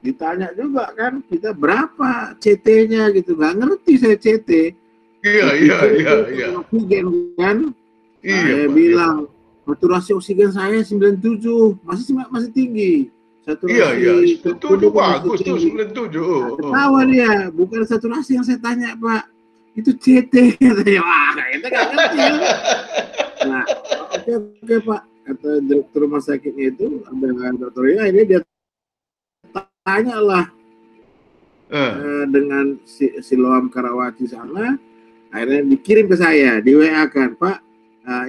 ditanya juga kan kita berapa CT-nya gitu, nggak ngerti saya CT. Iya. Oksigen kan, saya Iya, Pak, bilang saturasi oksigen saya 97, masih tinggi. Saturasi Setuju, masih bagus tuh tinggi. 97. Ketawa dia, bukan saturasi yang saya tanya Pak, itu CT katanya. Wah, kita nggak ngerti ya. Nah, oke Pak, kata direktur rumah sakitnya itu, ada dokternya, ini dia tanyalah dengan Siloam Karawaci sana, akhirnya dikirim ke saya, di WA kan, Pak,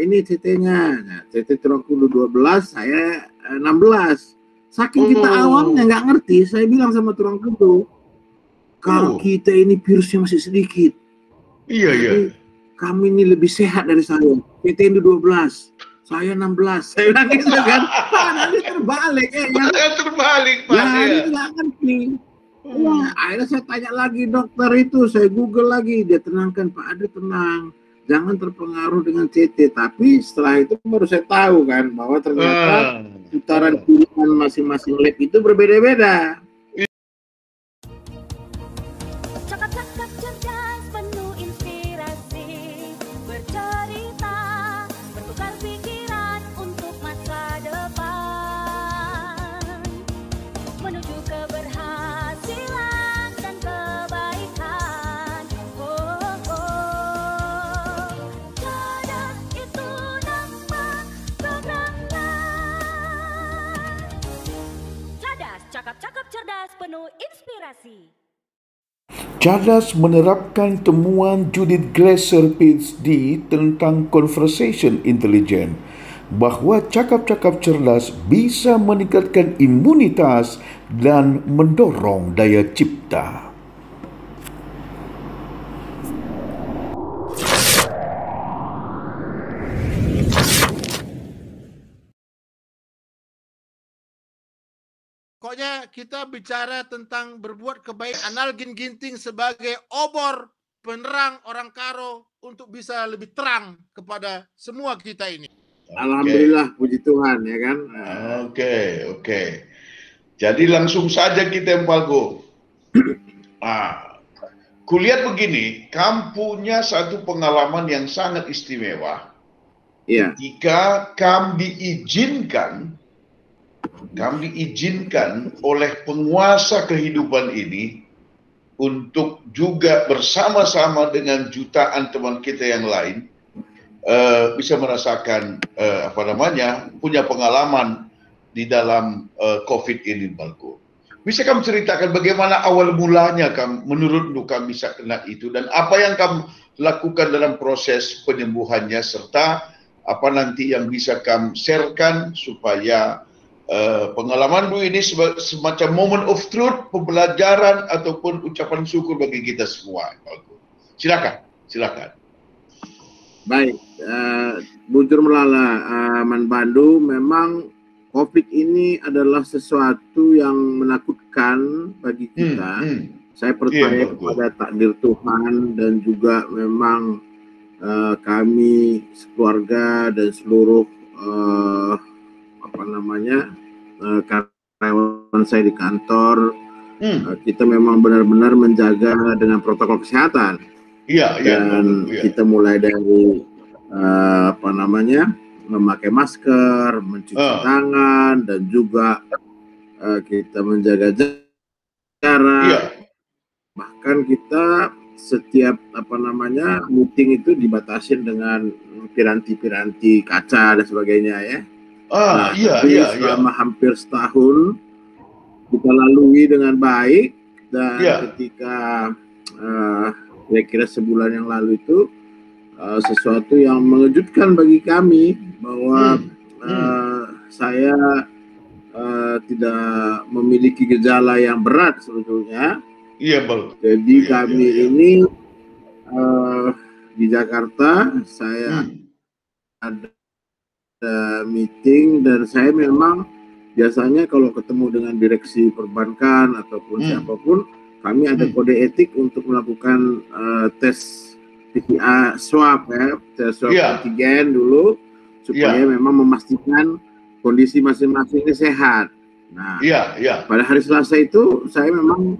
ini CT-nya, nah, CT Trokudu 12, saya 16. Saking kita awamnya nggak ngerti, saya bilang sama Trokudu, kalau kita ini virusnya masih sedikit, jadi kami ini lebih sehat dari saya. CT ini 12, saya 16, saya bilang gitu kan. Pak, nanti terbalik ya. Terbalik, Pak. Ya, dia nggak ngerti. Wah, akhirnya saya tanya lagi dokter itu, saya Google lagi, dia tenangkan, Pak Ade tenang, jangan terpengaruh dengan CT. Tapi setelah itu baru saya tahu kan bahwa ternyata putaran pilihan masing-masing lab itu berbeda-beda. Cakap-cakap cerdas penuh inspirasi, bercerita, bertukar pikiran untuk masa depan, menuju keberhasilan dan kebaikan. Cerdas itu nama programnya. Cerdas, cakap-cakap cerdas penuh inspirasi. Cerdas menerapkan temuan Judith Glaser PhD tentang conversation intelligence bahawa cakap-cakap cerdas bisa meningkatkan imunitas dan mendorong daya cipta. Pokoknya kita bicara tentang berbuat kebaikan. Analgin Ginting sebagai obor penerang orang Karo untuk bisa lebih terang kepada semua kita ini. Alhamdulillah, puji Tuhan ya kan. Oke. Jadi langsung saja kita Empalgo. Kulihat begini, kamu punya satu pengalaman yang sangat istimewa. Ketika kamu diizinkan oleh penguasa kehidupan ini untuk juga bersama-sama dengan jutaan teman kita yang lain bisa merasakan punya pengalaman di dalam COVID ini, Balko. Bisa kamu ceritakan bagaimana awal mulanya menurutmu kamu bisa kena itu dan apa yang kamu lakukan dalam proses penyembuhannya serta apa nanti yang bisa kamu sharekan supaya pengalamanmu ini semacam moment of truth, pembelajaran ataupun ucapan syukur bagi kita semua. Silakan. Baik, bujur melala, Man Bandu, memang COVID ini adalah sesuatu yang menakutkan bagi kita. Saya percaya kepada takdir Tuhan dan juga memang kami sekeluarga dan seluruh karyawan saya di kantor, kita memang benar-benar menjaga dengan protokol kesehatan. Dan kita mulai dari memakai masker, mencuci tangan, dan juga kita menjaga jarak. Bahkan kita setiap meeting itu dibatasin dengan piranti-piranti kaca dan sebagainya ya. Selama hampir setahun kita lalui dengan baik dan ketika kira-kira sebulan yang lalu itu sesuatu yang mengejutkan bagi kami bahwa saya tidak memiliki gejala yang berat sebetulnya. Jadi kami ini di Jakarta saya ada meeting dan saya memang biasanya kalau ketemu dengan direksi perbankan ataupun siapapun, kami ada kode etik untuk melakukan tes PCR swab ya, tes swab antigen dulu supaya memang memastikan kondisi masing-masing ini sehat. Nah, Iya, iya. pada hari Selasa itu saya memang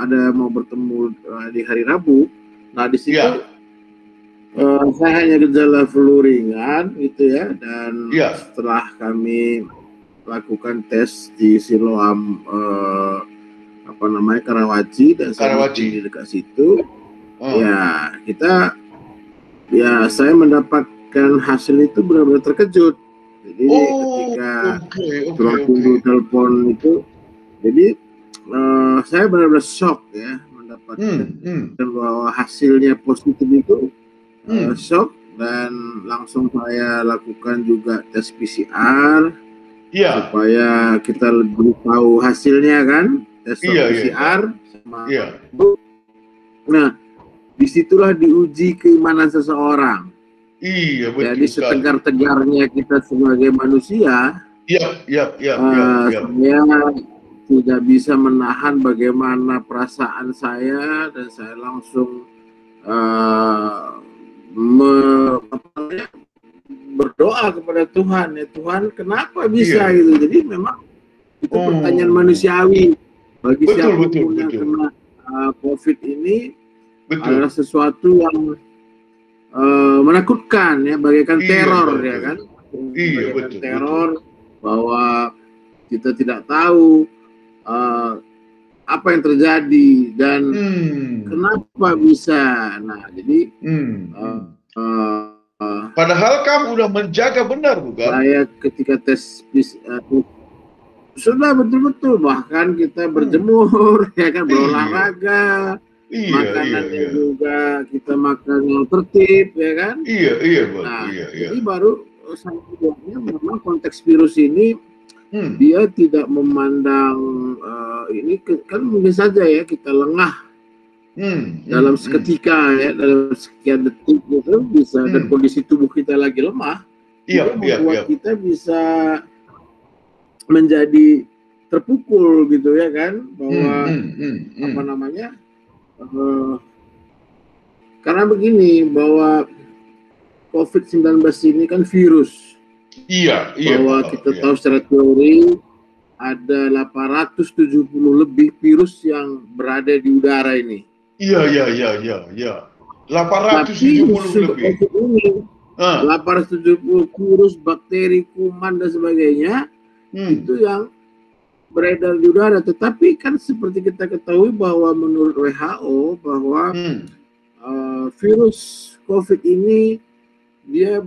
ada mau bertemu di hari Rabu. Nah, di situ Iya. saya hanya gejala flu ringan gitu ya, dan Iya. setelah kami lakukan tes di Siloam Karawaci, dan saya Karawaci. meeting di dekat situ. Oh. Ya, saya mendapatkan hasil itu benar-benar terkejut. Jadi ketika Tulang Kundu telepon itu, jadi saya benar-benar shock ya mendapatkan bahwa hasilnya positif itu, shock, dan langsung saya lakukan juga tes PCR supaya kita lebih tahu hasilnya kan, tes PCR. Nah, disitulah diuji keimanan seseorang. Iya, betul. Jadi setegar-tegarnya kita sebagai manusia, saya tidak bisa menahan bagaimana perasaan saya, dan saya langsung berdoa kepada Tuhan, ya Tuhan, kenapa bisa gitu. Jadi memang itu pertanyaan manusiawi bagi siapapun yang kena COVID ini. Adalah sesuatu yang menakutkan ya, bagaikan teror ya kan, teror bahwa kita tidak tahu apa yang terjadi dan kenapa bisa. Nah, jadi padahal kamu udah menjaga benar, bukan? Saya ketika tes sudah betul-betul, bahkan kita berjemur ya kan, berolahraga. Makanannya juga kita makan yang tertib ya kan. Jadi baru selanjutnya memang konteks virus ini dia tidak memandang ini kan mungkin saja ya kita lengah dalam seketika ya, dalam sekian detik gitu bisa, dan kondisi tubuh kita lagi lemah, membuat kita bisa menjadi terpukul gitu ya kan, bahwa karena begini, bahwa COVID-19 ini kan virus. Bahwa kita tahu secara teori ada 870 lebih virus yang berada di udara ini. 870 lebih. Ini 870 virus, bakteri, kuman dan sebagainya itu yang beredar di udara. Tetapi kan seperti kita ketahui bahwa menurut WHO bahwa virus COVID ini dia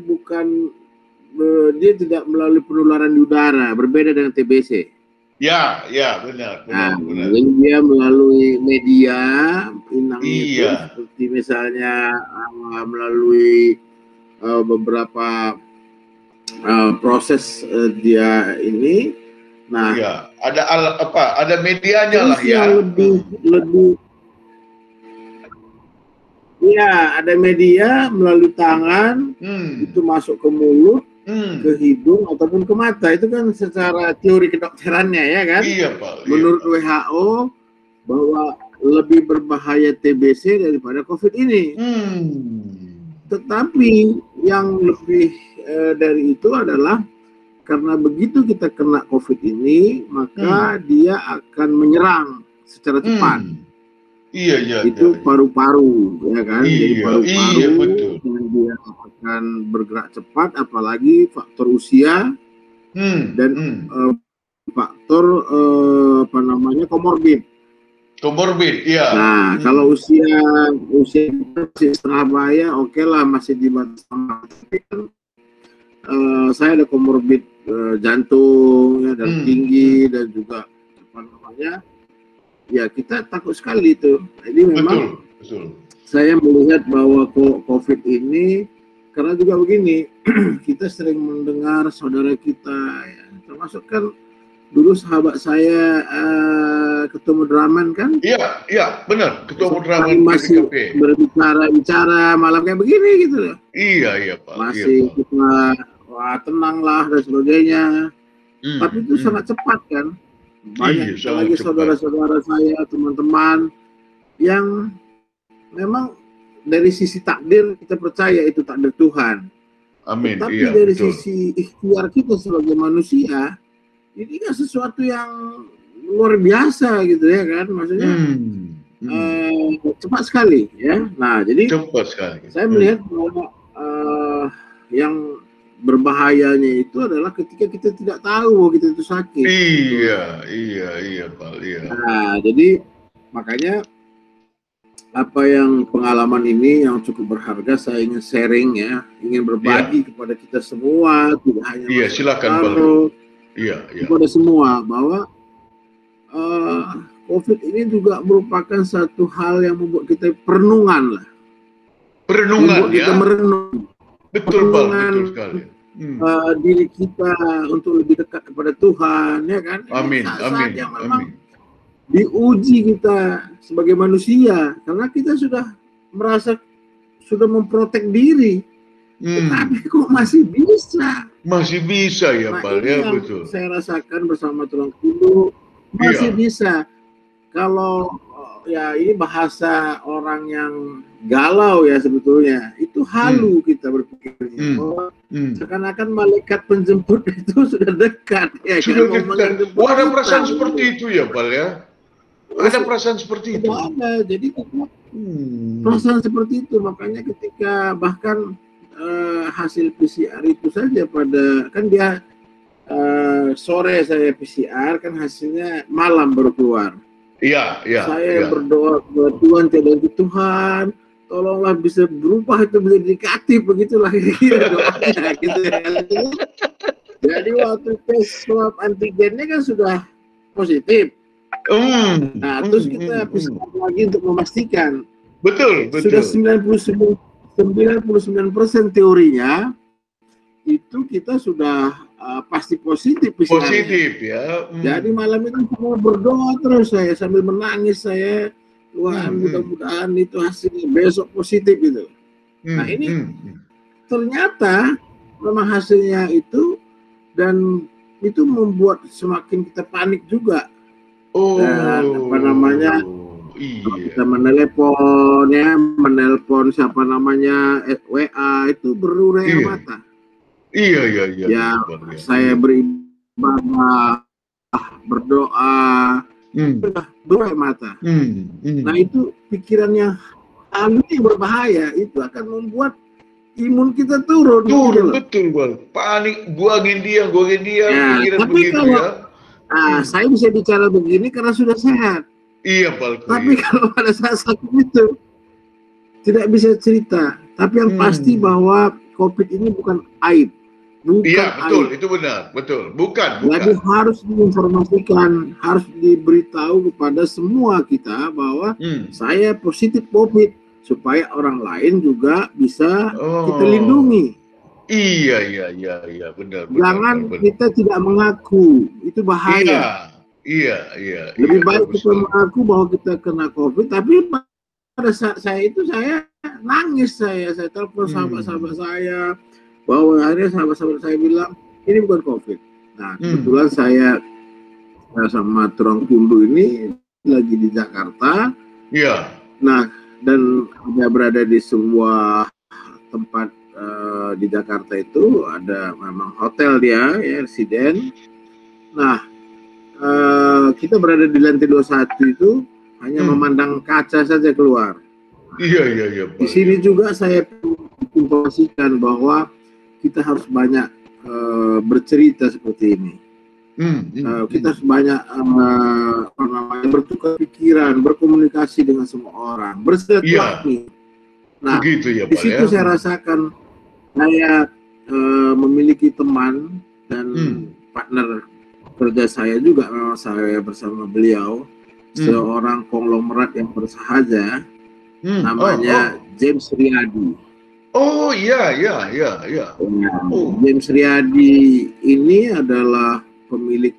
tidak melalui penularan di udara, berbeda dengan TBC. Benar. Jadi dia melalui media inang itu, seperti misalnya melalui beberapa proses dia ini. Nah, ada medianya lah ya. Ada media melalui tangan, itu masuk ke mulut, ke hidung ataupun ke mata. Itu kan secara teori kedokterannya ya kan. Menurut WHO bahwa lebih berbahaya TBC daripada COVID ini. Tetapi yang lebih dari itu adalah karena begitu kita kena COVID ini, maka dia akan menyerang secara cepat. Itu paru-paru, ya kan? Jadi paru-paru, dan dia akan bergerak cepat, apalagi faktor usia dan faktor komorbid. Nah, kalau usia masih setengah bahaya, oke lah, masih di batas aman. Tapi kan saya ada komorbid jantung ya, dan tinggi, dan juga ya kita takut sekali itu. Jadi memang saya melihat bahwa COVID ini, karena juga begini, kita sering mendengar saudara kita ya, termasuk kan dulu sahabat saya Ketua Mudraman kan. Benar, Ketua Mudraman masih berbicara malam kayak begini gitu loh. Pak. Masih kita tenanglah dan sebagainya. Tapi itu sangat cepat kan. Banyak lagi saudara-saudara saya, teman-teman yang memang dari sisi takdir kita percaya itu takdir Tuhan. Amin. Tapi dari sisi ikhtiar kita sebagai manusia, ini kan sesuatu yang luar biasa gitu ya kan, maksudnya cepat sekali ya. Nah, jadi Cepat sekali. saya melihat bahwa yang berbahayanya itu adalah ketika kita tidak tahu bahwa kita itu sakit. Iya, Pak. Iya. Nah, jadi makanya apa yang pengalaman ini yang cukup berharga saya ingin sharing ya, ingin berbagi kepada kita semua, tidak hanya Iya, silakan Pak. Iya. kepada semua bahwa COVID ini juga merupakan satu hal yang membuat kita perenungan lah. Perenungan Membuat kita merenung. Betul Pak, Perenungan, betul sekali. diri kita untuk lebih dekat kepada Tuhan, ya kan? Amin, Saat-saat yang memang diuji kita sebagai manusia, karena kita sudah merasa sudah memprotek diri, tetapi kok masih bisa? Masih bisa ya Nah, Pak, ini ya yang betul. saya rasakan bersama Tulang Kundu masih bisa. Kalau ya ini bahasa orang yang galau ya sebetulnya, itu halu kita berpikirnya. Bahwa seakan-akan malaikat penjemput itu sudah dekat. Ya, Sudah kan, dekat. Ada perasaan seperti itu ya Pak ya? Ada perasaan seperti itu? Ada, jadi perasaan seperti itu. Makanya ketika bahkan hasil PCR itu saja kan dia sore saya PCR, kan hasilnya malam baru keluar. Iya. Saya berdoa kepada Tuhan, Tuhan, tolonglah bisa berubah itu menjadi negatif, begitulah kira-kira doanya gitu ya. Jadi waktu tes swab antigennya kan sudah positif. Nah, terus kita PCR lagi untuk memastikan. Betul. Sudah 99% teorinya itu kita sudah pasti positif PCR. Positif ya. Jadi malam itu semua berdoa terus saya sambil menangis saya, Tuhan mudah-mudahan itu hasilnya besok positif gitu. Nah ini ternyata memang hasilnya itu, dan itu membuat semakin kita panik juga. Dan apa namanya? Kita menelpon siapa namanya WA itu berurai air mata. Iya. Ya, saya beribadah, berdoa, berurai mata. Nah itu pikirannya ini berbahaya, itu akan membuat imun kita turun. Betul Bang. Panik, buangin dia, ya, pikiran tapi begitu kalau, ya. saya bisa bicara begini karena sudah sehat. Iya Pak. Tapi kalau pada saat sakit itu tidak bisa cerita. Tapi yang pasti bahwa COVID ini bukan aib. Iya betul, itu benar, betul. Bukan. Jadi harus diinformasikan, harus diberitahu kepada semua kita bahwa saya positif COVID, supaya orang lain juga bisa kita lindungi. Iya, benar. Jangan kita tidak mengaku, itu bahaya. Iya. Lebih baik kita mengaku bahwa kita kena COVID, tapi pada saat saya nangis, saya telepon sahabat-sahabat saya, bahwa akhirnya sahabat-sahabat saya bilang ini bukan COVID. Nah kebetulan saya sama Tulang Kundu ini lagi di Jakarta. Iya. Nah dan dia berada di sebuah tempat di Jakarta itu, ada memang hotel dia ya, residen. Nah kita berada di lantai 21 itu hanya memandang kaca saja keluar. Iya. Di sini juga saya informasikan bahwa kita harus banyak bercerita seperti ini. Kita harus banyak bertukar pikiran, berkomunikasi dengan semua orang, bersilaturahmi. Nah, di situ saya rasakan saya memiliki teman dan partner kerja saya juga, memang saya bersama beliau, seorang konglomerat yang bersahaja, namanya James Riyadi. Oh iya. James Riyadi ini adalah pemilik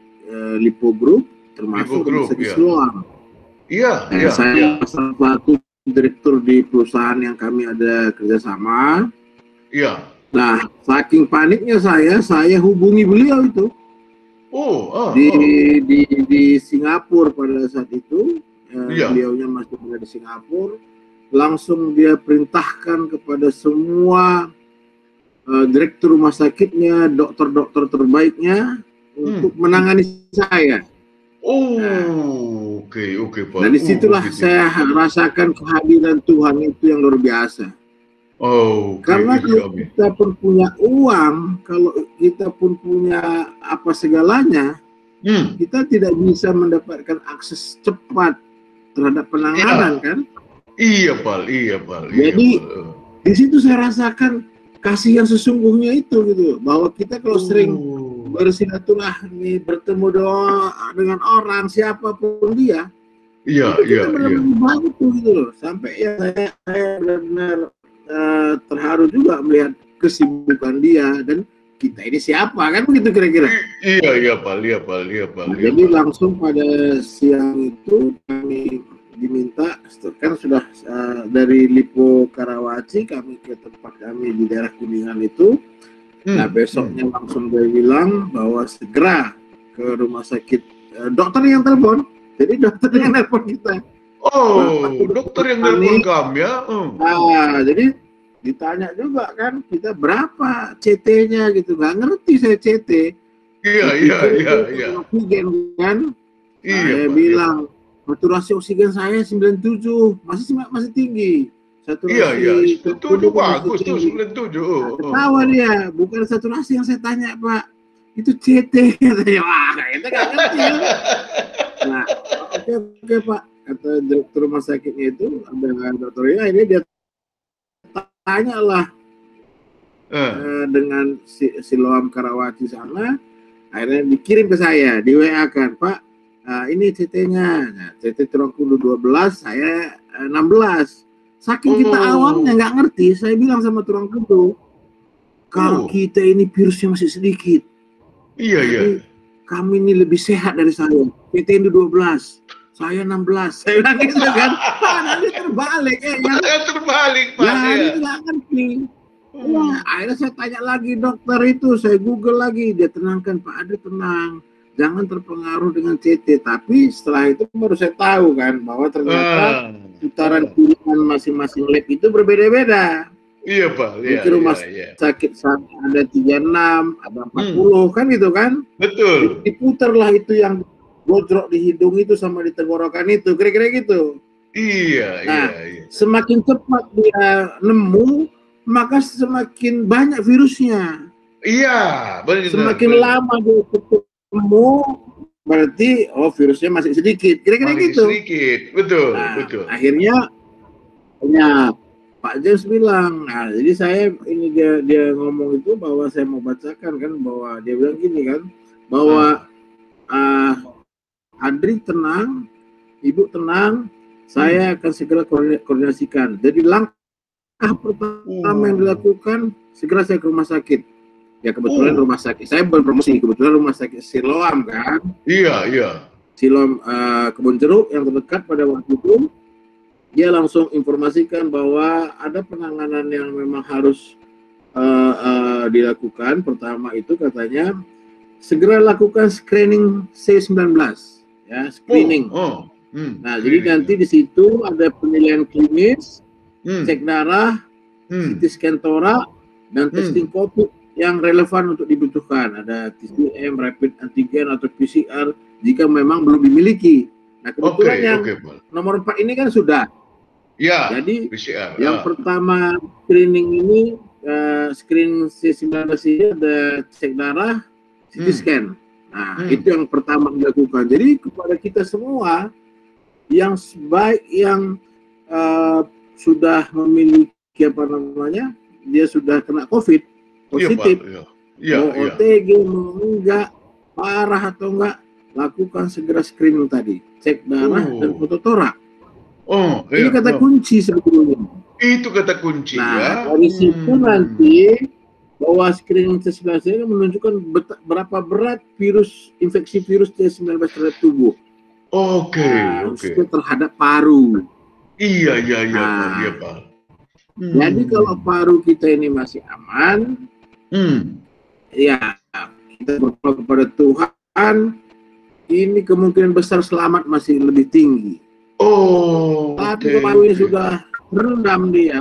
Lipo Group, termasuk Investasi Siloam. Iya. Saya salah satu direktur di perusahaan yang kami ada kerjasama. Iya. Nah, saking paniknya saya hubungi beliau itu. Di Singapura pada saat itu, beliaunya masih berada di Singapura. Langsung dia perintahkan kepada semua direktur rumah sakitnya, dokter-dokter terbaiknya, untuk menangani saya. Oh, oke Pak. Nah disitulah Begitu. saya rasakan kehadiran Tuhan itu yang luar biasa. Oh, oke. Karena kalau Amin. kita pun punya uang, kalau kita pun punya apa segalanya, kita tidak bisa mendapatkan akses cepat terhadap penanganan kan. Iya Pak. Jadi di situ saya rasakan kasih yang sesungguhnya itu gitu, bahwa kita kalau sering bersilaturahmi, bertemu dengan orang siapapun dia, kita benar-benar bantu gitu loh. Sampai ya saya benar-benar terharu juga melihat kesibukan dia, dan kita ini siapa kan begitu kira-kira. Iya Pak. Jadi langsung pada siang itu kami diminta, kan sudah dari Lipo Karawaci kami ke tempat kami di daerah Kuningan itu. Nah besoknya langsung dia bilang bahwa segera ke rumah sakit, dokter yang telepon, jadi dokter yang telepon kita. Oh, dokter yang telepon kami ya. Nah, jadi ditanya juga kan kita berapa CT-nya gitu, nggak ngerti saya CT. Iya. Oksigen kan. Saya Iya, Pak, bilang saturasi oksigen saya 97, masih tinggi. Saturasi itu bagus tuh 97. Ketawa dia, bukan saturasi yang saya tanya Pak, itu CT katanya. Wah, kita nggak ngerti ya. Nah, oke Pak, kata direktur rumah sakitnya itu, ada dokternya, ini dia tanyalah dengan Siloam Karawaci sana, akhirnya dikirim ke saya, di WA kan, Pak, ini CT-nya, nah, CT Tronkulu 12, saya 16. Saking kita awamnya nggak ngerti, saya bilang sama Tronkulu, kalau kita ini virusnya masih sedikit, Iya. Kami ini lebih sehat dari saya. CT ini 12, saya 16. Saya bilang gitu kan. Pak, nanti terbalik ya. Terbalik Pak. Ya, ini nggak ngerti. Wah, akhirnya saya tanya lagi dokter itu, saya Google lagi, dia tenangkan, Pak Adri tenang, jangan terpengaruh dengan CT. Tapi setelah itu baru saya tahu kan bahwa ternyata putaran pilihan masing-masing lab itu berbeda-beda. Iya Pak. Di rumah sakit ada 36, ada 40 kan gitu kan. Betul. Diputarlah itu yang gojrok di hidung itu sama di tenggorokan itu, kira-kira gitu. Iya. Semakin cepat dia nemu, maka semakin banyak virusnya. Iya, benar. Semakin lama dia ketemu, berarti virusnya masih sedikit. Kira-kira gitu. Sedikit, betul. Akhirnya Pak James bilang, nah jadi saya ini dia ngomong itu bahwa saya mau bacakan kan, bahwa dia bilang gini kan, bahwa Adri tenang, Ibu tenang, saya akan segera koordinasikan. Jadi langkah pertama yang dilakukan, segera saya ke rumah sakit. Ya kebetulan rumah sakit, saya berpromosi, kebetulan rumah sakit Siloam kan. Iya. Siloam Kebun Jeruk yang terdekat pada waktu itu, dia langsung informasikan bahwa ada penanganan yang memang harus dilakukan. Pertama itu katanya, segera lakukan screening C19. Ya, screening. Nah, jadi nanti di situ ada penilaian klinis, cek darah, CT scan torak, dan testing COVID yang relevan untuk dibutuhkan. Ada TCM, rapid antigen atau PCR jika memang belum dimiliki. Nah, kebetulan yang nomor 4 ini kan sudah. Ya. Jadi PCR. Yang pertama screening ini, screening C19 ini ada cek darah, CT scan. Nah, itu yang pertama dilakukan. Jadi kepada kita semua yang baik yang sudah memiliki dia sudah kena COVID positif, mau OTG mau enggak, parah atau enggak, lakukan segera screening tadi, cek darah dan foto torak. Ini kata kunci sebetulnya. Itu kata kunci. Nah, dari situ nanti bahwa screening C19 ini menunjukkan berapa berat infeksi virus C19 terhadap tubuh. Khususnya terhadap paru. Iya Pak. Jadi kalau paru kita ini masih aman, ya kita berdoa kepada Tuhan, ini kemungkinan besar selamat masih lebih tinggi. Tapi kalau parunya sudah rendam dia,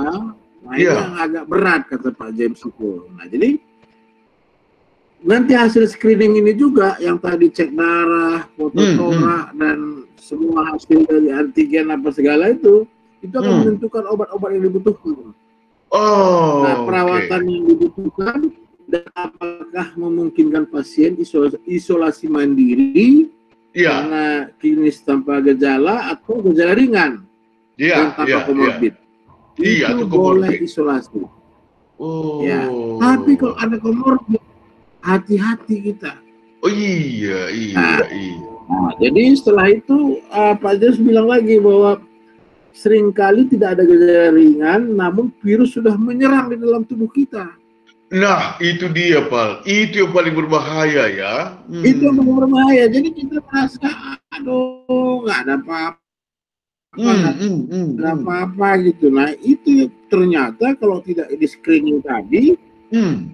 nah ini yang agak berat kata Pak James itu. Nah jadi nanti hasil screening ini juga yang tadi cek darah, foto torak dan semua hasil dari antigen apa segala itu akan menentukan obat-obat yang dibutuhkan. Nah, perawatan yang dibutuhkan dan apakah memungkinkan pasien isolasi mandiri karena klinis tanpa gejala atau gejala ringan dan tanpa komorbid. Itu boleh isolasi. Ya, tapi kalau ada komorbid, hati-hati kita. Nah, jadi setelah itu Pak James bilang lagi bahwa seringkali tidak ada gejala ringan, namun virus sudah menyerang di dalam tubuh kita. Nah, itu dia, Pak. Itu yang paling berbahaya ya. Itu yang paling berbahaya. Jadi kita merasa, aduh, nggak ada apa-apa, nggak ada apa-apa gitu. Nah, itu ternyata kalau tidak di screening tadi,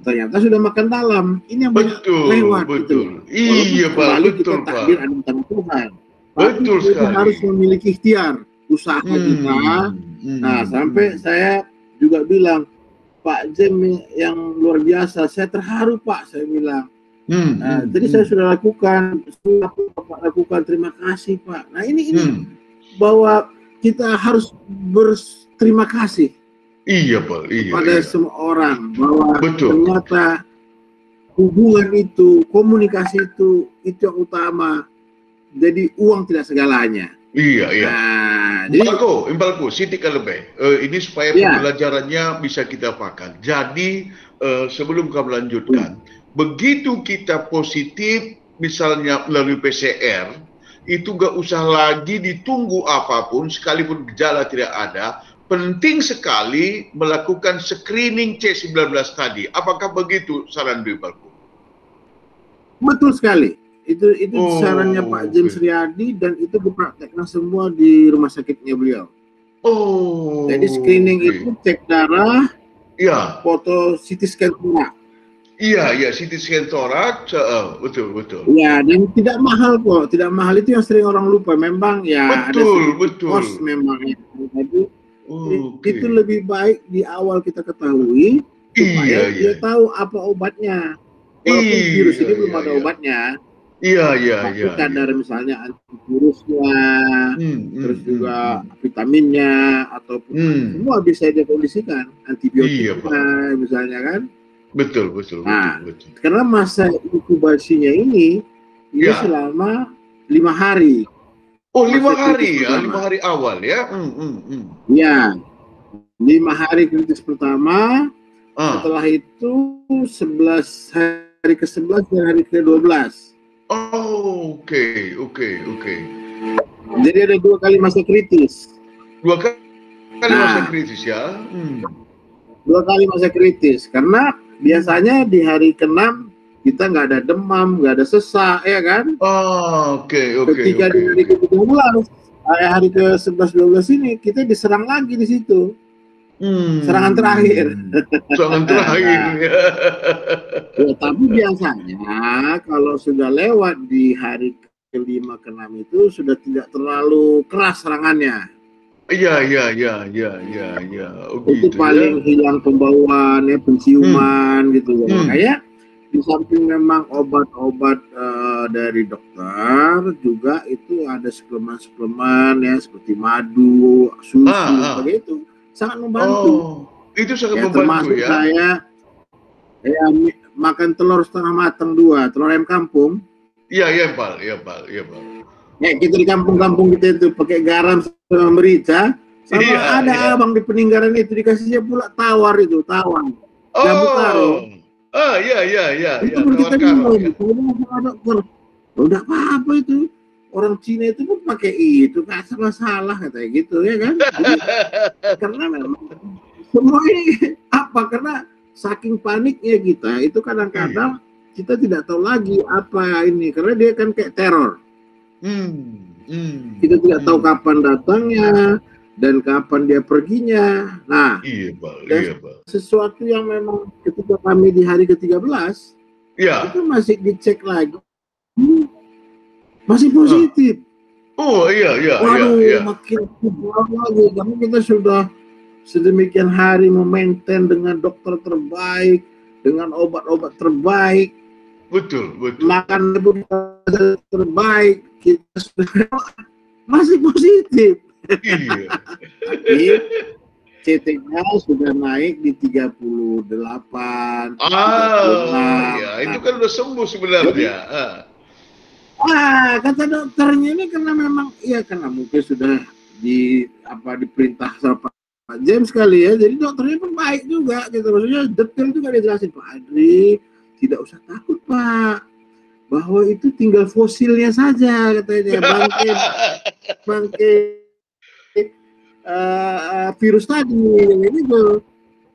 ternyata sudah makan dalam. Ini yang banyak lewat. Betul. Iya, Pak. Betul, Pak. Takdir ada tangan Tuhan. Betul kita sekali. harus memiliki ikhtiar, usaha kita. Nah, sampai saya juga bilang, Pak Jem yang luar biasa, saya terharu Pak, saya bilang. Jadi saya sudah lakukan, Pak lakukan, terima kasih Pak. Nah ini bahwa kita harus berterima kasih. Iya Pak, pada semua orang bahwa ternyata hubungan itu, komunikasi itu yang utama. Jadi uang tidak segalanya. Iya. Nah, Impalku, Siti lebih. Ini supaya pembelajarannya bisa kita pakai. Jadi sebelum kamu lanjutkan, begitu kita positif, misalnya melalui PCR, itu gak usah lagi ditunggu apapun, sekalipun gejala tidak ada. Penting sekali melakukan screening C19 tadi. Apakah begitu saran Impalku? Betul sekali. Itu sarannya Pak James Riyadi dan itu dipraktekkan semua di rumah sakitnya beliau. Jadi screening itu cek darah, foto CT scan torak. Iya, CT scan torak, betul. Ya, dan tidak mahal kok. Tidak mahal itu yang sering orang lupa. Memang ya betul. Kos memang ya. Jadi itu lebih baik di awal kita ketahui supaya dia tahu apa obatnya. Walaupun virus ini belum ada obatnya. Tapi kadar misalnya antivirusnya, terus juga vitaminnya ataupun semua bisa dia kondisikan, antibiotiknya misalnya kan. Betul. Karena masa inkubasinya ini selama 5 hari. 5 hari ya, 5 hari awal ya. Ya, 5 hari kritis pertama. Setelah itu 11 hari ke-11 dan hari ke-12. Oke. Jadi ada 2 kali masa kritis. 2 kali masa kritis ya. 2 kali masa kritis karena biasanya di hari ke-6 kita nggak ada demam, nggak ada sesak, ya kan? Ketika di hari ke-12, hari ke-11-12 ini kita diserang lagi di situ. Serangan terakhir. Ya, tapi biasanya kalau sudah lewat di hari ke-5 ke-6 itu sudah tidak terlalu keras serangannya. Iya. Itu paling hilang pembauan, penciuman gitu ya. Kayak di samping memang obat-obat dari dokter juga itu ada suplemen ya seperti madu, susu, begitu. Sangat membantu. Itu sangat membantu ya. Saya makan telur setengah matang 2, telur ayam kampung. Iya, Pak. Ya, kita di kampung-kampung kita itu pakai garam sama merica. Sama ada abang di peninggalan itu dikasihnya pula tawar. Jambu karo. Iya. Itu kita minum. Udah apa itu? Orang Cina itu pun pakai itu, nggak salah katanya gitu ya kan? Jadi, karena memang semua ini karena saking paniknya kita itu kadang-kadang kita tidak tahu lagi apa ini karena dia kan kayak teror. Kita tidak tahu kapan datangnya dan kapan dia perginya. Nah, sesuatu yang memang ketika kami di hari ke-13 itu masih dicek lagi. Masih positif. Makin kurang lagi. Karena kita sudah sedemikian hari memaintain dengan dokter terbaik, dengan obat-obat terbaik. betul. makan debu terbaik, kita sudah masih positif. Iya. Tapi CT-nya sudah naik di 38, 36. Ya, itu kan udah sembuh sebenarnya. Kata dokternya ini karena memang ya karena mungkin sudah diperintah sama Pak James kali ya. Jadi dokternya pun baik juga gitu. Maksudnya detail juga dia jelasin, Pak Adri, tidak usah takut Pak, bahwa itu tinggal fosilnya saja katanya, bangke virus tadi gitu.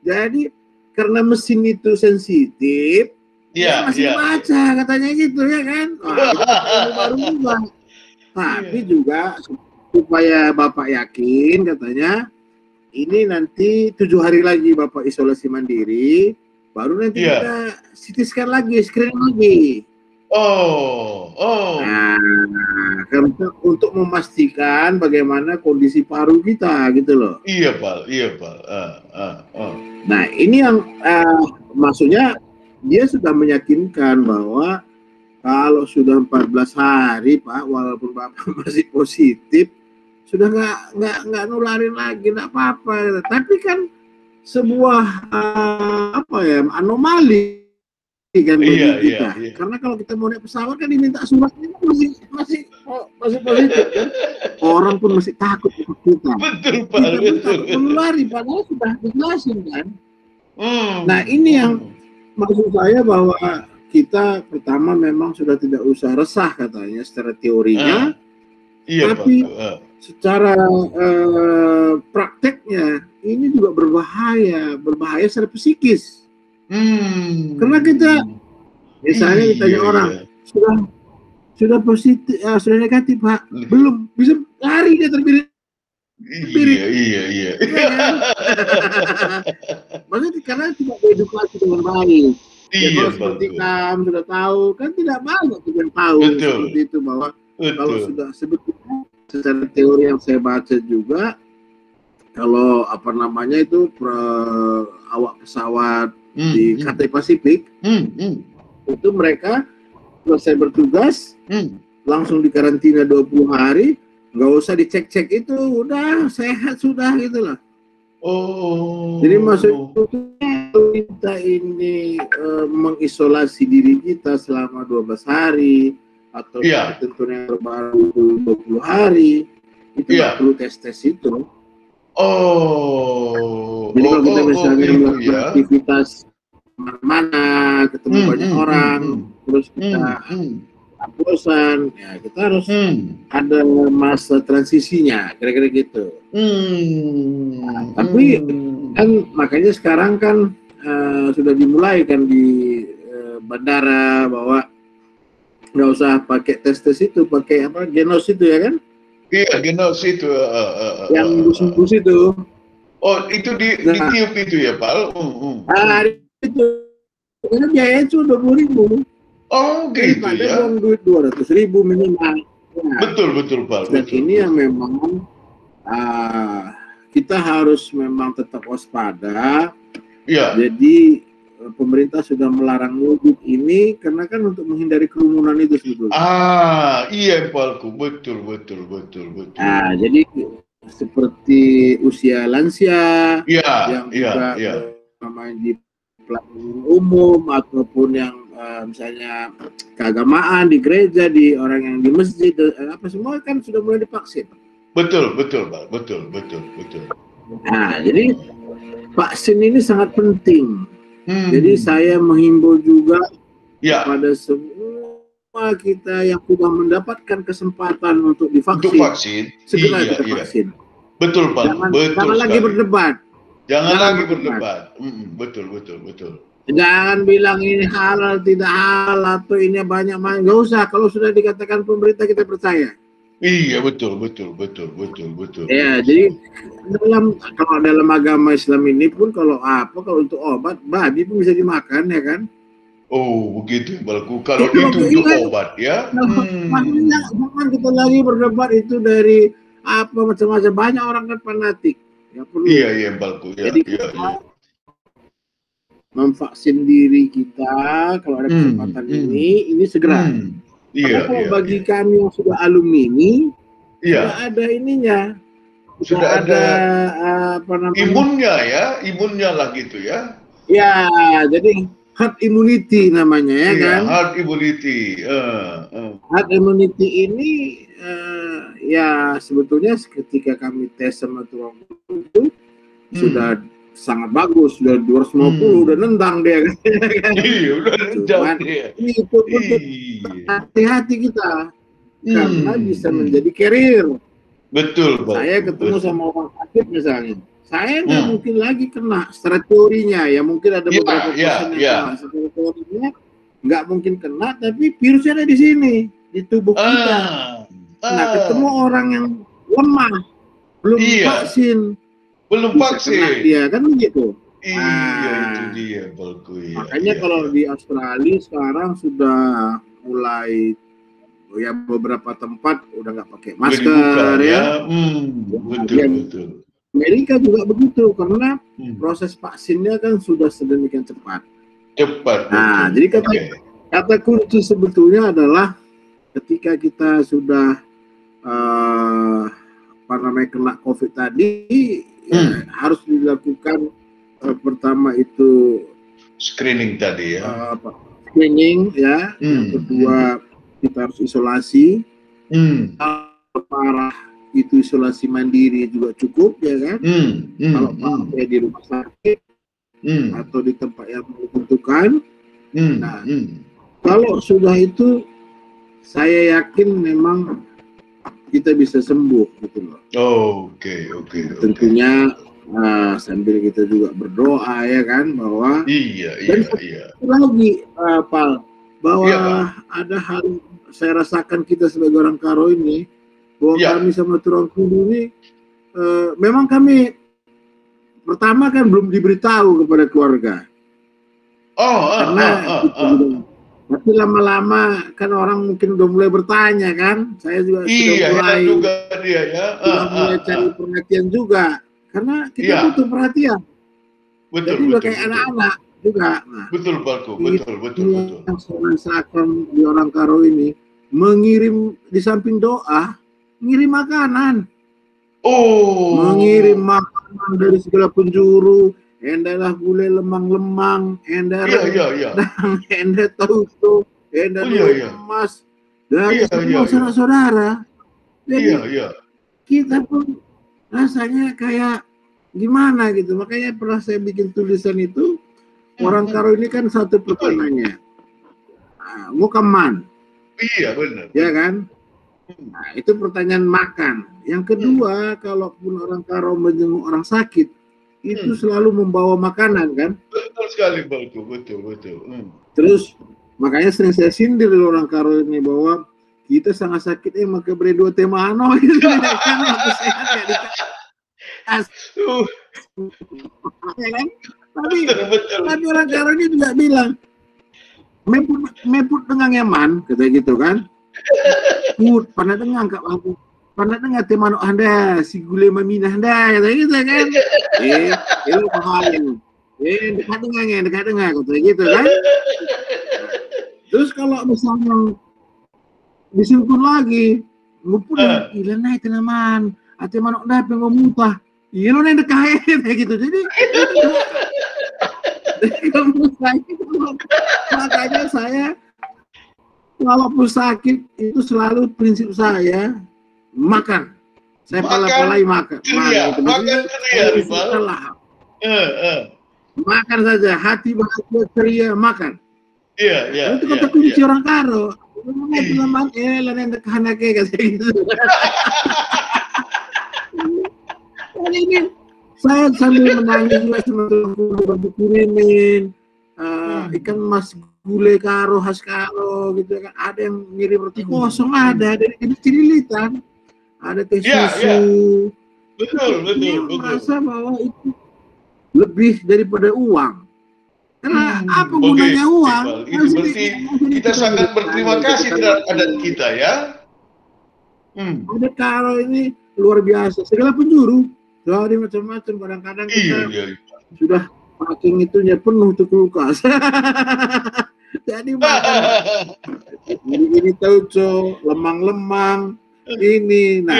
Jadi karena mesin itu sensitif, dia masih baca katanya gitu ya kan. Wah, itu baru juga. Tapi juga supaya Bapak yakin katanya, ini nanti 7 hari lagi Bapak isolasi mandiri, baru nanti kita CT scan lagi, screening lagi. Nah, untuk memastikan bagaimana kondisi paru kita gitu loh. Iya Pak. Nah ini yang maksudnya dia sudah meyakinkan bahwa kalau sudah 14 hari Pak, walaupun Bapak masih positif, sudah nggak nularin lagi, nggak apa-apa. Tapi kan sebuah anomali kan bagi kita. Karena kalau kita mau naik pesawat kan diminta suratnya masih positif kan. Orang pun masih takut sama kita. Betul Pak. Kita pun takut menulari, padahal sudah dijelasin kan. Nah ini yang maksud saya bahwa kita pertama memang sudah tidak usah resah katanya secara teorinya, tapi secara prakteknya ini juga berbahaya secara psikis. Karena kita misalnya ditanya orang sudah positif, sudah negatif Pak, belum bisa lari dia terbirit. Iya. Maksudnya karena tidak diedukasi dengan baik. Iya, seperti kamu sudah tahu, kan tidak banyak yang tahu seperti itu bahwa kalau sudah sebetulnya secara teori yang saya baca juga, kalau itu awak pesawat di Cathay Pacific itu mereka selesai bertugas langsung dikarantina 20 hari, nggak usah dicek-cek itu, udah sehat sudah gitu loh. Jadi maksudnya kita ini mengisolasi diri kita selama 12 hari atau tentunya baru 20 hari itu nggak perlu tes itu. Jadi kalau kita misalnya melakukan aktivitas mana ketemu banyak orang, terus kita bosan, ya kita harus ada masa transisinya, kira-kira gitu. Tapi kan makanya sekarang kan sudah dimulai kan di bandara bahwa nggak usah pakai tes itu, pakai genos itu ya kan? Iya, genos itu. Yang bus itu. Oh, itu ditiup itu ya Pak? Itu karena biayanya cuma 20.000. Oh gitu ya. Ada duit 200.000 minimal. Ya. Betul Pak. Dan ini yang memang kita harus memang tetap waspada. Ya. Jadi pemerintah sudah melarang mudik ini karena kan untuk menghindari kerumunan itu sebetulnya. Iya Pak. Betul. Nah, jadi seperti usia lansia yang juga namanya di pelayanan umum ataupun yang misalnya keagamaan di gereja, di orang yang di masjid, semua kan sudah mulai divaksin. Betul Pak, betul. Nah, jadi vaksin ini sangat penting. Jadi saya menghimbau juga kepada semua kita yang sudah mendapatkan kesempatan untuk divaksin, segera kita vaksin. Betul Pak, jangan lagi berdebat. Jangan lagi berdebat. Betul. Jangan bilang ini halal, tidak halal, atau ini banyak main. Nggak usah, kalau sudah dikatakan pemerintah kita percaya. Iya, betul. Ya, jadi kalau dalam agama Islam ini pun kalau untuk obat, babi pun bisa dimakan ya kan? Oh, begitu Balku. Kalau itu untuk obat ya. Makanya jangan kita lagi berdebat itu dari macam-macam, banyak orang kan fanatik. Ya, perlu. Iya Balku. Jadi memvaksin diri kita kalau ada kesempatan ini segera. Karena kalau bagi kami yang sudah alumni sudah ada ininya, sudah ada apa namanya? Imunnya lah gitu ya. Ya, jadi herd immunity namanya ya kan? Herd immunity. Herd immunity ini ya sebetulnya ketika kami tes sama tulang itu sudah sangat bagus, sudah 250 udah nendang dia kan. Iya, udah nendang dia. Itu hati-hati kita karena bisa menjadi carrier. Betul, Pak. Saya ketemu sama orang sakit misalnya, saya nggak mungkin lagi kena secara teorinya, ya mungkin ada beberapa pasien yang kena secara teorinya nggak mungkin kena, tapi virusnya ada di sini di tubuh kita. Nah, ketemu orang yang lemah, belum vaksin, dia kan begitu. Itu dia, makanya kalau di Australia sekarang sudah mulai ya beberapa tempat udah nggak pakai masker ya. Betul. Amerika juga begitu karena proses vaksinnya kan sudah sedemikian cepat. Nah, jadi kata kunci sebetulnya adalah ketika kita sudah kena COVID tadi, harus dilakukan pertama itu screening tadi ya. Screening ya. Yang kedua kita harus isolasi. Kalau parah itu isolasi mandiri juga cukup ya kan. Kalau pakai di rumah sakit atau di tempat yang ditentukan. Nah, kalau sudah itu saya yakin memang kita bisa sembuh gitu loh. Oke. Tentunya sambil kita juga berdoa ya kan bahwa dan lagi Pal, bahwa ada hal saya rasakan kita sebagai orang Karo ini bahwa kami sama Turang Kudu ini memang kami pertama kan belum diberitahu kepada keluarga. Tapi lama-lama kan orang mungkin udah mulai bertanya kan, saya juga sudah mulai cari perhatian juga, karena kita butuh perhatian. Jadi udah kayak anak-anak juga. Nah, betul. Yang saya rasakan di orang Karo ini mengirim di samping doa, ngirim makanan. Mengirim makanan dari segala penjuru. Endalah gulai lemang-lemang, endah rendang, endah tauco, endah emas dari semua saudara-saudara. Jadi kita pun rasanya kayak gimana gitu. Makanya pernah saya bikin tulisan itu, orang Karo ini kan satu pertanyaannya, mau keman? Iya benar. Ya kan? Nah, itu pertanyaan makan. Yang kedua, kalaupun orang Karo menjenguk orang sakit, itu selalu membawa makanan kan? Betul sekali, betul. Terus makanya sering saya sindir orang Karo ini bahwa kita sangat sakit maka beri dua tema gitu kan aku sehat ya kan? Tapi orang Karo ini juga bilang meput dengan nyaman kata gitu kan? Put pernah dengar Kak aku. Pernah dengar teman Anda si gule maminah Anda kata gitu kan? Lu pahalin. Dekat dengar kata gitu kan? Terus kalau misalnya disimpun lagi, ngumpul ilan naik tenaman, ate manok dah pengen muntah. Iya lo neng dekai kayak gitu. Jadi makanya saya walaupun sakit itu selalu prinsip saya makan. Saya pala-palai makan. Makan saja, hati bahagia ceria makan. Itu kata kunci orang Karo. Teman yang dekat kayak gitu. Kali ini saya sambil menangis juga sama kirimin ikan mas gulai Karo khas Karo gitu kan. Ada yang ngirim roti kosong, ada dari cililitan. Ada teh susu. Betul. Merasa bahwa itu lebih daripada uang. Karena apa gunanya uang? Itu berarti kita sangat berterima kasih terhadap adat kita ya. Ada Karo ini luar biasa. Segala penjuru, dari macam-macam. Kadang-kadang kita sudah Saking itunya penuh tuh kulkas. Jadi makan ini tauco, lemang-lemang, ini. Nah,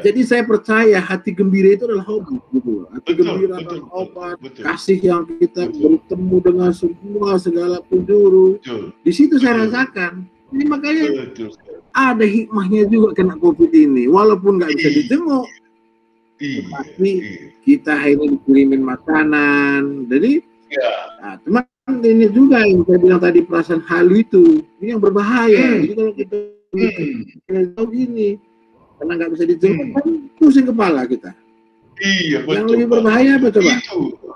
jadi saya percaya hati gembira itu adalah hobi, gitu. Hati gembira adalah obat, kasih yang kita bertemu dengan semua segala penjuru. Di situ saya rasakan. Ini makanya ada hikmahnya juga kena COVID ini, walaupun nggak bisa dijenguk. Tapi kita ini dikirimin makanan, jadi nah, teman ini juga yang saya bilang tadi, perasaan halu itu ini yang berbahaya. Jadi kalau kita tahu gini, karena nggak bisa dijenguk kan pusing kepala kita. Iya, betul. Yang lebih berbahaya apa coba?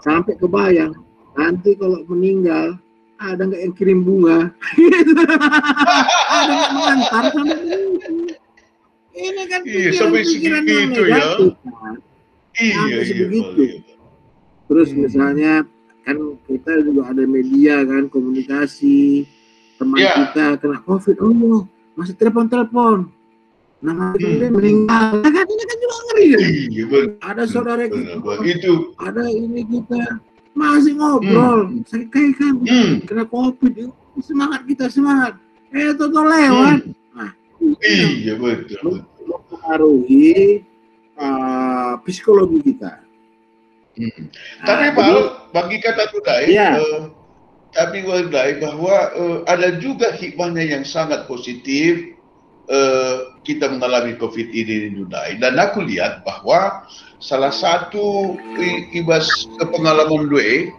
Sampai kebayang nanti kalau meninggal ada nggak yang kirim bunga? Ada nggak mengantar sampai ini kan pikiran yang negatif kan? Sampai sebegitu. Terus misalnya kan kita juga ada media kan, komunikasi, teman kita kena COVID, oh masih telepon. Nama dia meninggal, kan ini kan juga ngeri kan? Ada saudara kita, ada ini kita masih ngobrol, saya kayak kan kena COVID, semangat kita semangat, toto lewat. Nah, iya betul. Mempengaruhi psikologi kita. Tapi Pak, bagi kata Tudai, tapi Tudai bahwa ada juga hikmahnya yang sangat positif. Kita mengalami COVID ini di Tudai, dan aku lihat bahwa salah satu ibas pengalaman Dwe,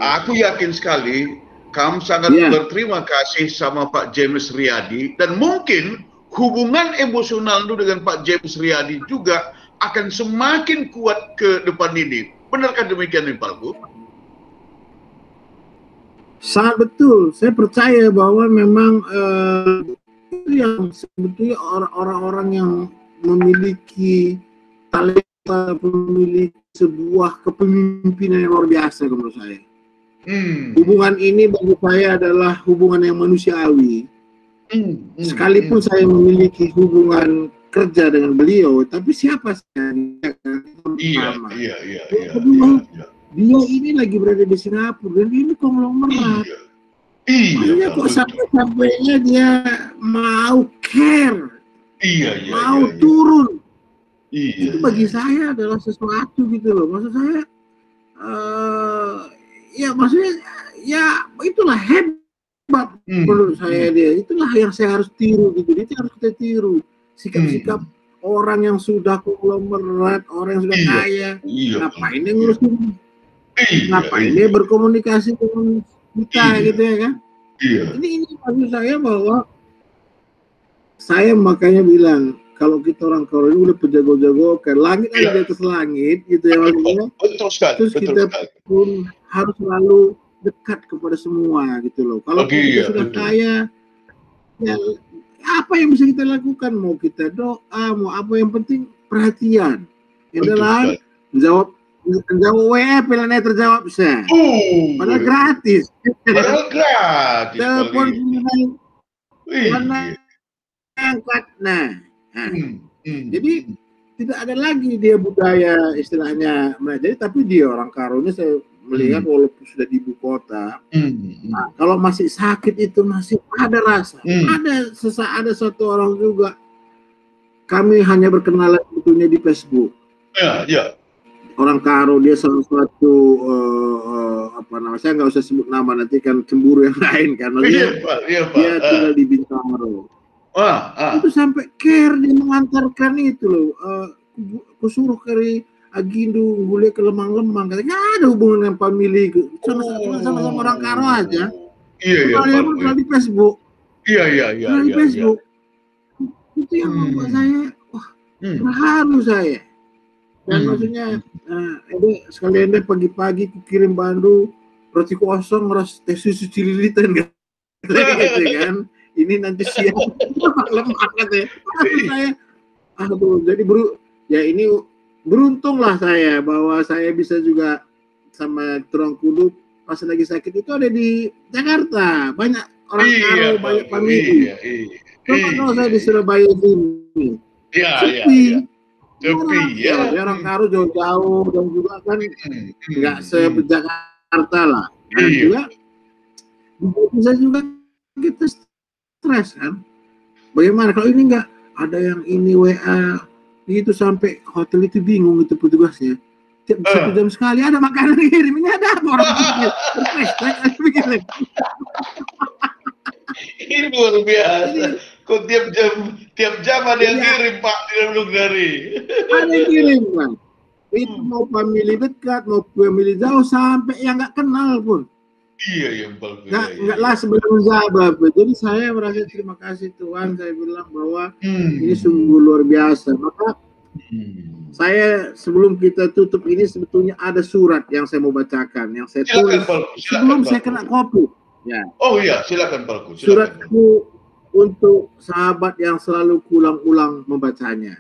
aku yakin sekali kamu sangat berterima kasih sama Pak James Riyadi, dan mungkin hubungan emosional itu dengan Pak James Riyadi juga akan semakin kuat ke depan ini. Benarkah demikian, Pak? Sangat betul. Saya percaya bahwa memang itu yang sebetulnya orang-orang yang memiliki talenta, memiliki sebuah kepemimpinan yang luar biasa menurut saya. Hubungan ini bagi saya adalah hubungan yang manusiawi. Sekalipun saya memiliki hubungan kerja dengan beliau, tapi siapa saya? Dia ini lagi berada di Singapura dan ini konglomerat. Maksudnya kok sampai-sampainya dia mau care, mau turun. Itu bagi saya adalah sesuatu gitu loh. Maksud saya, ya maksudnya, ya itulah hebat menurut saya dia. Itulah yang saya harus tiru gitu. Itu harus kita tiru. Sikap-sikap orang yang sudah konglomerat, orang yang sudah kaya. Ngapain dia ngurusin? Ngapain dia berkomunikasi dengan kita gitu ya kan? Ini maksud saya bahwa saya makanya bilang kalau kita orang Karo ini udah penjago-jago kan langit ada di atas langit gitu ya maksudnya. Terus kita pun harus selalu dekat kepada semua gitu loh. Kalau kita sudah kaya, ya apa yang bisa kita lakukan? Mau kita doa, mau apa, yang penting perhatian. Yang lain jawab WA pilihannya terjawab bisa. Padahal gratis. Telepon mana angkat. Nah. Jadi tidak ada lagi dia budaya istilahnya menajari, tapi dia orang Karonya saya melihat walaupun sudah di ibu kota. Nah, kalau masih sakit itu masih ada rasa. Ada satu orang juga kami hanya berkenalan sebetulnya di Facebook. Orang Karo, dia salah satu apa namanya, saya nggak usah sebut nama nanti kan cemburu yang lain kan. Dia tinggal di Bintaro. Itu sampai care dia mengantarkan itu loh. Kusuruh kari Agindu gule ke Lemang-Lemang, katanya ada hubungan dengan family sama orang Karo aja. Kalian pun di Facebook. Di Facebook. Itu yang membuat saya terharu saya. Dan maksudnya, sekalian deh pagi-pagi kirim bandu roti kosong, teh susu cililitan gitu kan. Ini nanti siang lemak katanya. Saya, jadi ya ini beruntung lah saya bahwa saya bisa juga sama Turang Kudu pas lagi sakit itu ada di Jakarta. Banyak orang Karo, banyak famili. Coba kalau saya di Surabaya ini, sepi. Sepi Ya, ya. orang Karo jauh-jauh dan juga kan nggak se-Jakarta lah. Dan Iya. juga bisa juga kita stres kan. Bagaimana kalau ini nggak ada yang ini WA itu sampai hotel itu bingung itu petugasnya. Tiap 1 jam sekali ada makanan kirim, ini ada apa orang pikir begini. Ini luar biasa. Kok tiap jam ada yang Iya. kirim Pak di dalam dari. Ada yang kirim kan. Itu mau family dekat, mau family jauh, sampai yang nggak kenal pun. Iya yang paling. Nggak lah sebelum sahabat. Jadi saya merasa terima kasih Tuhan. Saya bilang bahwa ini sungguh luar biasa. Maka saya sebelum kita tutup ini sebetulnya ada surat yang saya mau bacakan, yang saya tulis sebelum saya kena COVID. Ya. Oh iya, silakan Pak. Suratku untuk sahabat yang selalu ulang-ulang membacanya.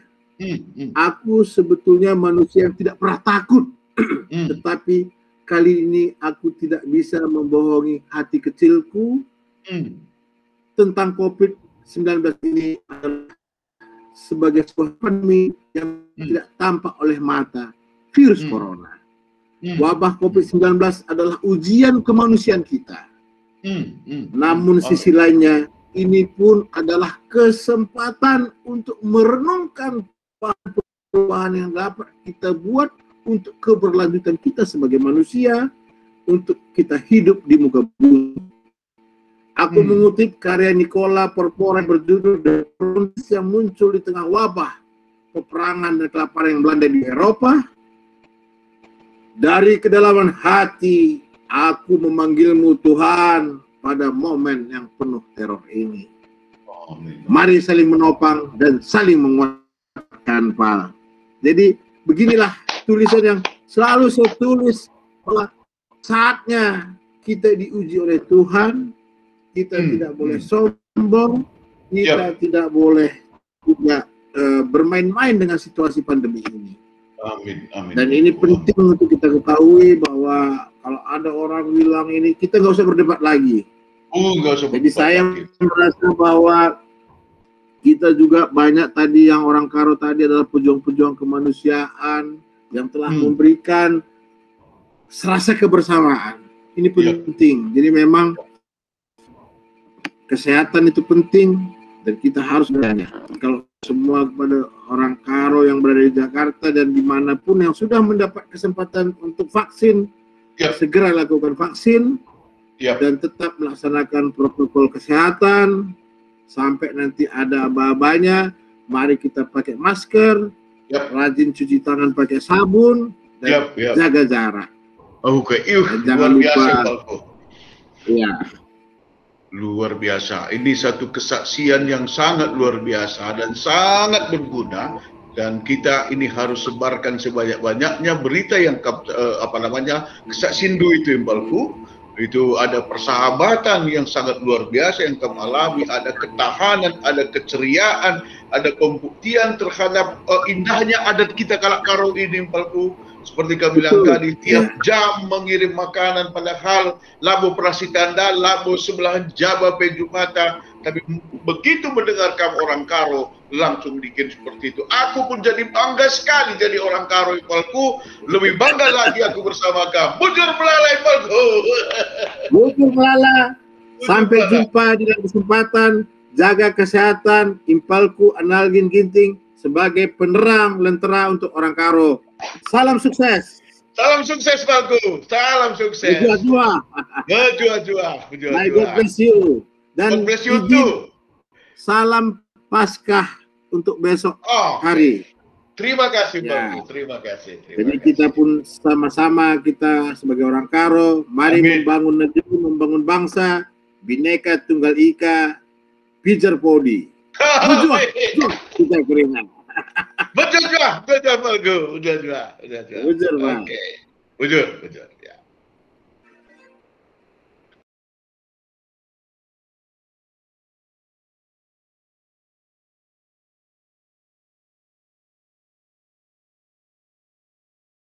Aku sebetulnya manusia yang tidak pernah takut, tetapi kali ini aku tidak bisa membohongi hati kecilku tentang COVID-19 ini adalah sebagai sebuah pandemi yang tidak tampak oleh mata, virus corona. Wabah COVID-19 adalah ujian kemanusiaan kita. Namun sisi lainnya, ini pun adalah kesempatan untuk merenungkan perubahan yang dapat kita buat untuk keberlanjutan kita sebagai manusia, untuk kita hidup di muka bumi. Aku mengutip karya Nicola Porpora berjudul The Frontiers yang muncul di tengah wabah peperangan dan kelaparan yang melanda di Eropa. Dari kedalaman hati, aku memanggilmu Tuhan pada momen yang penuh teror ini. Mari saling menopang dan saling menguatkan, Pak. Jadi beginilah tulisan yang selalu saya tulis, bahwa saatnya kita diuji oleh Tuhan. Kita tidak boleh sombong, kita tidak boleh juga bermain-main dengan situasi pandemi ini. Amin. Dan ini penting untuk kita ketahui bahwa kalau ada orang bilang ini, kita nggak usah berdebat lagi. Jadi saya merasa bahwa kita juga banyak tadi yang orang Karo tadi adalah pejuang-pejuang kemanusiaan yang telah memberikan serasa kebersamaan. Ini penting. Jadi memang kesehatan itu penting dan kita harus berani. Kalau semua kepada orang Karo yang berada di Jakarta dan dimanapun yang sudah mendapat kesempatan untuk vaksin, segera lakukan vaksin dan tetap melaksanakan protokol kesehatan sampai nanti ada aba-abanya. Mari kita pakai masker, rajin cuci tangan pakai sabun dan jaga jarak. Jangan lupa. Iya. Luar biasa. Ini satu kesaksian yang sangat luar biasa dan sangat berguna, dan kita ini harus sebarkan sebanyak-banyaknya berita yang kesaksian itu Impalku. Itu ada persahabatan yang sangat luar biasa yang kamu alami, ada ketahanan, ada keceriaan, ada pembuktian terhadap indahnya adat kita Kalak Karo ini Impalku. Seperti kami bilang tadi, tiap jam mengirim makanan, padahal labo prasitanda, labo sebelah Jaba Pejumata. Tapi begitu mendengarkan orang Karo, langsung bikin seperti itu. Aku pun jadi bangga sekali jadi orang Karo Ipalku. Lebih bangga lagi aku bersama kamu. Bujur melala Ipalku. Bujur melala. Sampai jumpa di dalam kesempatan. Jaga kesehatan. Impalku Analgin Ginting sebagai penerang lentera untuk orang Karo. Salam sukses. Salam sukses Palku. Salam sukses. Berjua-jua. My God bless you. Dan God bless you too. Salam Paskah untuk besok hari. Terima kasih Palku. Terima kasih. Jadi kita pun sama-sama, kita sebagai orang Karo, mari membangun negeri, membangun bangsa, Bhinneka Tunggal Ika, Pijar Podi. Kita keringan. Betul Palku. Udah. Bujur, Bang. Bujur. Ya.